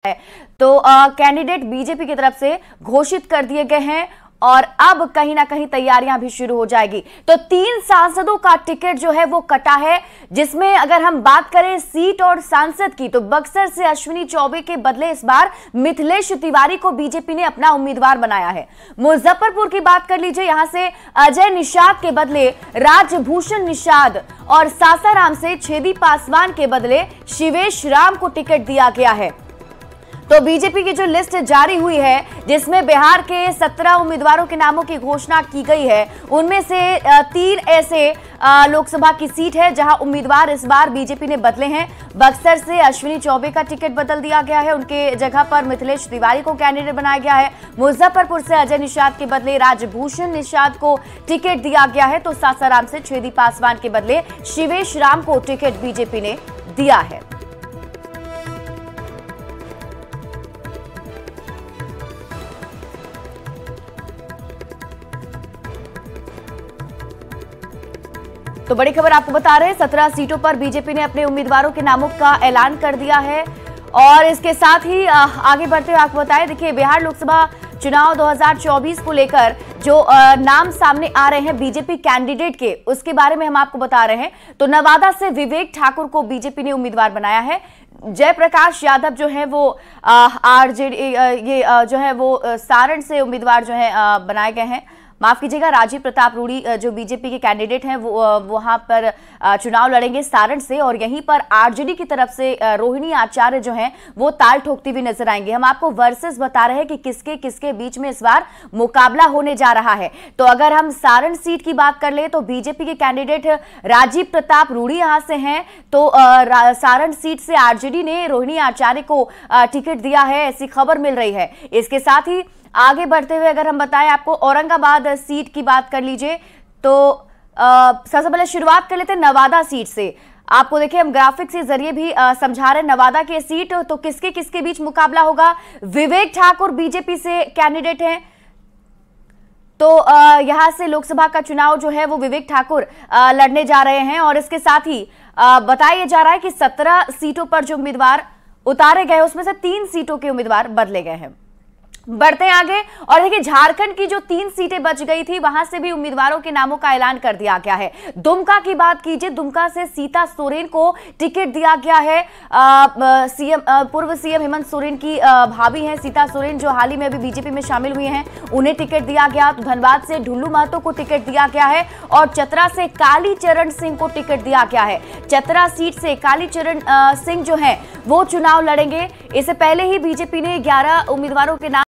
है। तो candidate BJP की तरफ से घोषित कर दिए गए हैं और अब कहीं ना कहीं तैयारियां भी शुरू हो जाएगी। तो 3 सांसदों का टिकट जो है वो कटा है, जिसमें अगर हम बात करें सीट और सांसद की तो बक्सर से अश्विनी चौबे के बदले इस बार मिथिलेश तिवारी को बीजेपी ने अपना उम्मीदवार बनाया है। मुजफ्फरपुर की बात कर लीजिए, यहां से अजय निषाद के बदले राजभूषण निषाद और सासाराम से छेदी पासवान के बदले शिवेश राम को टिकट दिया गया है। तो बीजेपी की जो लिस्ट जारी हुई है, जिसमें बिहार के 17 उम्मीदवारों के नामों की घोषणा की गई है, उनमें से 3 ऐसे लोकसभा की सीट है जहां उम्मीदवार इस बार बीजेपी ने बदले हैं। बक्सर से अश्विनी चौबे का टिकट बदल दिया गया है, उनके जगह पर मिथिलेश तिवारी को कैंडिडेट बनाया गया है। मुजफ्फरपुर से अजय निषाद के बदले राजभूषण निषाद को टिकट दिया गया है। तो सासाराम से छेदी पासवान के बदले शिवेश राम को टिकट बीजेपी ने दिया है। तो बड़ी खबर आपको बता रहे हैं, 17 सीटों पर बीजेपी ने अपने उम्मीदवारों के नामों का ऐलान कर दिया है। और इसके साथ ही आगे बढ़ते हुए आपको बताएं, देखिए बिहार लोकसभा चुनाव 2024 को लेकर जो नाम सामने आ रहे हैं बीजेपी कैंडिडेट के, उसके बारे में हम आपको बता रहे हैं। तो नवादा से विवेक ठाकुर को बीजेपी ने उम्मीदवार बनाया है। जयप्रकाश यादव जो है वो आरजेडी जो है वो सारण से उम्मीदवार जो है बनाए गए हैं। माफ कीजिएगा, राजीव प्रताप रूडी जो बीजेपी के कैंडिडेट हैं वो वहां पर चुनाव लड़ेंगे सारण से, और यहीं पर आरजेडी की तरफ से रोहिणी आचार्य जो हैं वो ताल ठोकती हुई नजर आएंगे। हम आपको वर्सेस बता रहे हैं कि किसके किसके बीच में इस बार मुकाबला होने जा रहा है। तो अगर हम सारण सीट की बात कर ले तो बीजेपी के कैंडिडेट राजीव प्रताप रूडी यहां से हैं। तो सारण सीट से आरजेडी ने रोहिणी आचार्य को टिकट दिया है, ऐसी खबर मिल रही है। इसके साथ ही आगे बढ़ते हुए अगर हम बताएं आपको, औरंगाबाद सीट की बात कर लीजिए तो सबसे पहले शुरुआत कर लेते हैं नवादा सीट से। आपको देखिए हम ग्राफिक्स के जरिए भी समझा रहे हैं नवादा की सीट। तो किसके किसके बीच मुकाबला होगा? विवेक ठाकुर बीजेपी से कैंडिडेट हैं, तो यहां से लोकसभा का चुनाव जो है वो विवेक ठाकुर लड़ने जा रहे हैं। और इसके साथ ही बताया जा रहा है कि 17 सीटों पर जो उम्मीदवार उतारे गए उसमें से 3 सीटों के उम्मीदवार बदले गए हैं। बढ़ते हैं आगे और देखिए झारखंड की जो 3 सीटें बच गई थी वहां से भी उम्मीदवारों के नामों का ऐलान कर दिया गया है। दुमका की बात कीजिए, दुमका से सीता सोरेन को टिकट दिया गया है। पूर्व सीएम हेमंत सोरेन की भाभी हैं सीता सोरेन, जो हाल ही में अभी बीजेपी में शामिल हुई हैं, उन्हें टिकट दिया गया। तो धनबाद से ढुल्लू महतो को टिकट दिया गया है और चतरा से कालीचरण सिंह को टिकट दिया गया है। चतरा सीट से कालीचरण सिंह जो है वो चुनाव लड़ेंगे। इससे पहले ही बीजेपी ने 11 उम्मीदवारों के नाम